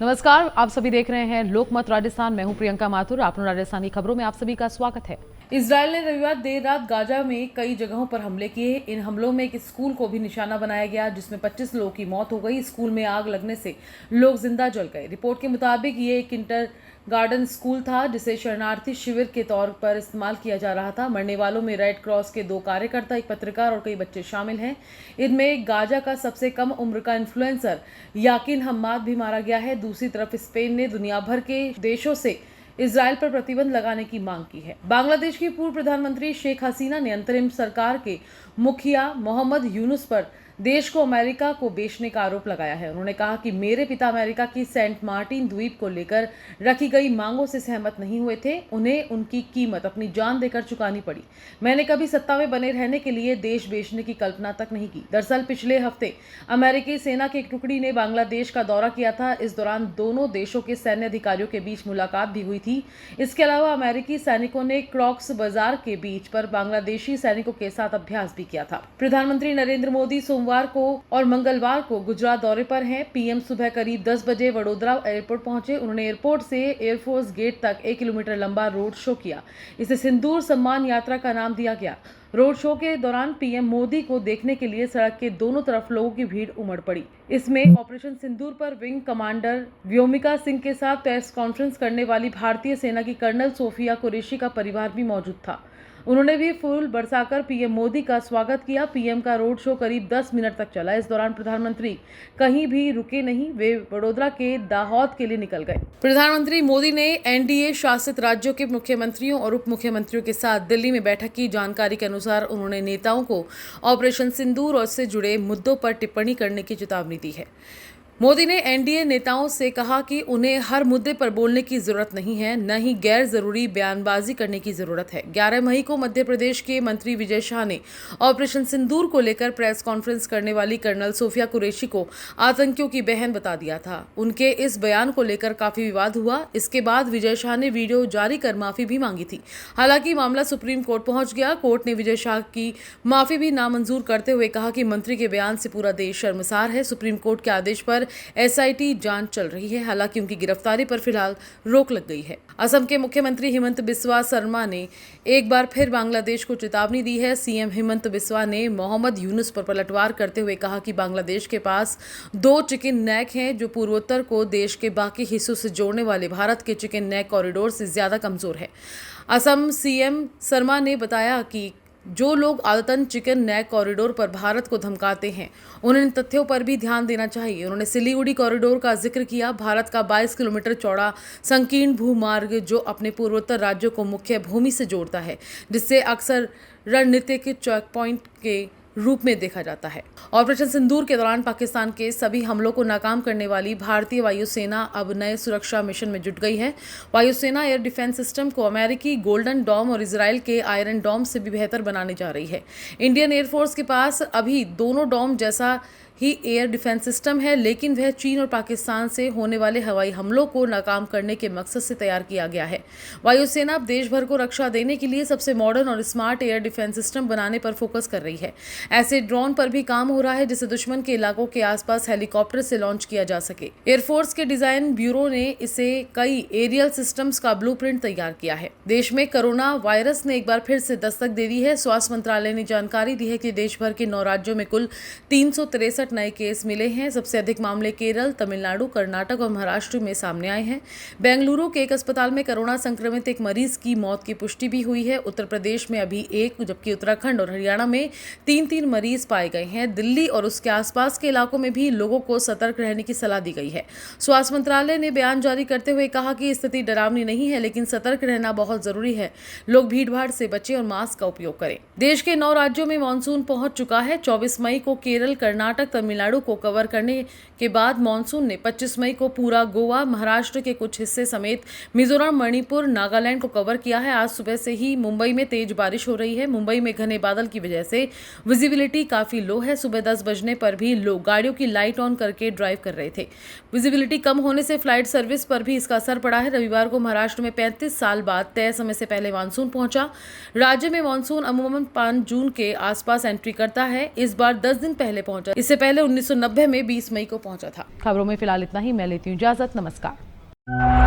नमस्कार, आप सभी देख रहे हैं लोकमत राजस्थान। मैं हूं प्रियंका माथुर। आपने राजस्थानी खबरों में आप सभी का स्वागत है। इजरायल ने रविवार देर रात गाजा में कई जगहों पर हमले किए। इन हमलों में एक स्कूल को भी निशाना बनाया गया, जिसमें 25 लोगों की मौत हो गई। स्कूल में आग लगने से लोग जिंदा जल गए। रिपोर्ट के मुताबिक ये एक इंटर गार्डन स्कूल था, जिसे शरणार्थी शिविर के तौर पर इस्तेमाल किया जा रहा था। मरने वालों में रेड क्रॉस के 2 कार्यकर्ता, एक पत्रकार और कई बच्चे शामिल हैं। इनमें गाजा का सबसे कम उम्र का इन्फ्लुएंसर याकिन हम्माद भी मारा गया है। दूसरी तरफ स्पेन ने दुनिया भर के देशों से इजरायल पर प्रतिबंध लगाने की मांग की है। बांग्लादेश की पूर्व प्रधानमंत्री शेख हसीना ने अंतरिम सरकार के मुखिया मोहम्मद यूनुस पर देश को अमेरिका को बेचने का आरोप लगाया है। उन्होंने कहा कि मेरे पिता अमेरिका की सेंट मार्टिन द्वीप को लेकर रखी गई मांगों से सहमत नहीं हुए थे। उन्हें उनकी कीमत अपनी जान देकर चुकानी पड़ी। मैंने कभी सत्ता में बने रहने के लिए देश बेचने की कल्पना तक नहीं की। दरअसल पिछले हफ्ते अमेरिकी सेना की एक टुकड़ी ने बांग्लादेश का दौरा किया था। इस दौरान दोनों देशों के सैन्य अधिकारियों के बीच मुलाकात भी हुई थी। इसके अलावा अमेरिकी सैनिकों ने क्रॉक्स बाजार के बीच पर बांग्लादेशी सैनिकों के साथ अभ्यास भी किया था। प्रधानमंत्री नरेंद्र मोदी सोमवार को और मंगलवार को गुजरात दौरे पर हैं। पीएम सुबह करीब 10 बजे वडोदरा एयरपोर्ट पहुंचे। उन्होंने एयरपोर्ट से एयरफोर्स गेट तक 1 किलोमीटर लंबा रोड शो किया। इसे सिंदूर सम्मान यात्रा का नाम दिया गया। रोड शो के दौरान पीएम मोदी को देखने के लिए सड़क के दोनों तरफ लोगों की भीड़ उमड़ पड़ी। इसमें ऑपरेशन सिंदूर पर विंग कमांडर व्योमिका सिंह के साथ प्रेस कॉन्फ्रेंस करने वाली भारतीय सेना की कर्नल सोफिया कुरैशी का परिवार भी मौजूद था। उन्होंने भी फूल बरसाकर पीएम मोदी का स्वागत किया। पीएम का रोड शो करीब 10 मिनट तक चला। इस दौरान प्रधानमंत्री कहीं भी रुके नहीं। वे वडोदरा के दाहोद के लिए निकल गए। प्रधानमंत्री मोदी ने एनडीए शासित राज्यों के मुख्यमंत्रियों और उप मुख्यमंत्रियों के साथ दिल्ली में बैठक की। जानकारी के अनुसार उन्होंने नेताओं को ऑपरेशन सिंदूर और इससे जुड़े मुद्दों पर टिप्पणी करने की चेतावनी दी है। मोदी ने एनडीए नेताओं से कहा कि उन्हें हर मुद्दे पर बोलने की जरूरत नहीं है, न ही गैर जरूरी बयानबाजी करने की जरूरत है। 11 मई को मध्य प्रदेश के मंत्री विजय शाह ने ऑपरेशन सिंदूर को लेकर प्रेस कॉन्फ्रेंस करने वाली कर्नल सोफिया कुरैशी को आतंकियों की बहन बता दिया था। उनके इस बयान को लेकर काफी विवाद हुआ। इसके बाद विजय शाह ने वीडियो जारी कर माफी भी मांगी थी। हालांकि मामला सुप्रीम कोर्ट पहुंच गया। कोर्ट ने विजय शाह की माफी भी नामंजूर करते हुए कहा कि मंत्री के बयान से पूरा देश शर्मसार है। सुप्रीम कोर्ट के आदेश पर एसआईटी जांच चल रही है। हालांकि उनकी गिरफ्तारी पर फिलहाल रोक लग गई है। असम के मुख्यमंत्री हिमंत बिस्वा शर्मा ने एक बार फिर बांग्लादेश को चेतावनी दी है। सीएम हिमंत बिस्वा ने मोहम्मद यूनुस पर पलटवार करते हुए कहा कि बांग्लादेश के पास 2 चिकन नेक हैं, जो पूर्वोत्तर को देश के बाकी हिस्सों से जोड़ने वाले भारत के चिकन नेक कॉरिडोर से ज्यादा कमजोर है। असम सीएम शर्मा ने बताया कि जो लोग आदतन चिकन नेक कॉरिडोर पर भारत को धमकाते हैं, उन्हें इन तथ्यों पर भी ध्यान देना चाहिए। उन्होंने सिलीगुड़ी कॉरिडोर का जिक्र किया। भारत का 22 किलोमीटर चौड़ा संकीर्ण भूमार्ग जो अपने पूर्वोत्तर राज्यों को मुख्य भूमि से जोड़ता है, जिससे अक्सर रणनीतिक चेक पॉइंट के रूप में देखा जाता है। ऑपरेशन सिंदूर के दौरान पाकिस्तान के सभी हमलों को नाकाम करने वाली भारतीय वायुसेना अब नए सुरक्षा मिशन में जुट गई है। वायुसेना एयर डिफेंस सिस्टम को अमेरिकी गोल्डन डॉम और इजराइल के आयरन डॉम से भी बेहतर बनाने जा रही है। इंडियन एयरफोर्स के पास अभी दोनों डॉम जैसा ही एयर डिफेंस सिस्टम है, लेकिन वह चीन और पाकिस्तान से होने वाले हवाई हमलों को नाकाम करने के मकसद से तैयार किया गया है। वायुसेना अब देश भर को रक्षा देने के लिए सबसे मॉडर्न और स्मार्ट एयर डिफेंस सिस्टम बनाने पर फोकस कर रही है। ऐसे ड्रोन पर भी काम हो रहा है, जिसे दुश्मन के इलाकों के आसपास हेलीकॉप्टर से लॉन्च किया जा सके। एयरफोर्स के डिजाइन ब्यूरो ने इसे कई एरियल सिस्टम्स का ब्लूप्रिंट तैयार किया है। देश में कोरोना वायरस ने एक बार फिर से दस्तक दे दी है। स्वास्थ्य मंत्रालय ने जानकारी दी है कि देश भर के 9 राज्यों में कुल 363 नए केस मिले हैं। सबसे अधिक मामले केरल, तमिलनाडु, कर्नाटक और महाराष्ट्र में सामने आए हैं। बेंगलुरु के एक अस्पताल में कोरोना संक्रमित एक मरीज की मौत की पुष्टि भी हुई है। उत्तर प्रदेश में अभी 1, जबकि उत्तराखंड और हरियाणा में 3-3 मरीज पाए गए हैं। दिल्ली और उसके आसपास के इलाकों में भी लोगों को सतर्क रहने की सलाह दी गई है। स्वास्थ्य मंत्रालय ने बयान जारी करते हुए कहा कि स्थिति डरावनी नहीं है, लेकिन सतर्क रहना बहुत जरूरी है। लोग भीड़भाड़ से बचें और मास्क का उपयोग करें। देश के 9 राज्यों में मानसून पहुंच चुका है। 24 मई को केरल, कर्नाटक, तमिलनाडु को कवर करने के बाद मानसून ने 25 मई को पूरा गोवा, महाराष्ट्र के कुछ हिस्से समेत मिजोरम, मणिपुर, नागालैंड को कवर किया है। आज सुबह से ही मुंबई में तेज बारिश हो रही है। मुंबई में घने बादल की वजह से विजिबिलिटी काफी लो है। सुबह 10 बजने पर भी लोग गाड़ियों की लाइट ऑन करके ड्राइव कर रहे थे। विजिबिलिटी कम होने से फ्लाइट सर्विस पर भी इसका असर पड़ा है। रविवार को महाराष्ट्र में 35 साल बाद तय समय से पहले मानसून पहुंचा। राज्य में मानसून अमूमन 5 जून के आसपास एंट्री करता है, इस बार 10 दिन पहले पहुंचा। इससे पहले 1990 में 20 मई को पहुंचा था। खबरों में फिलहाल इतना ही। मैं लेती हूँ इजाजत। नमस्कार।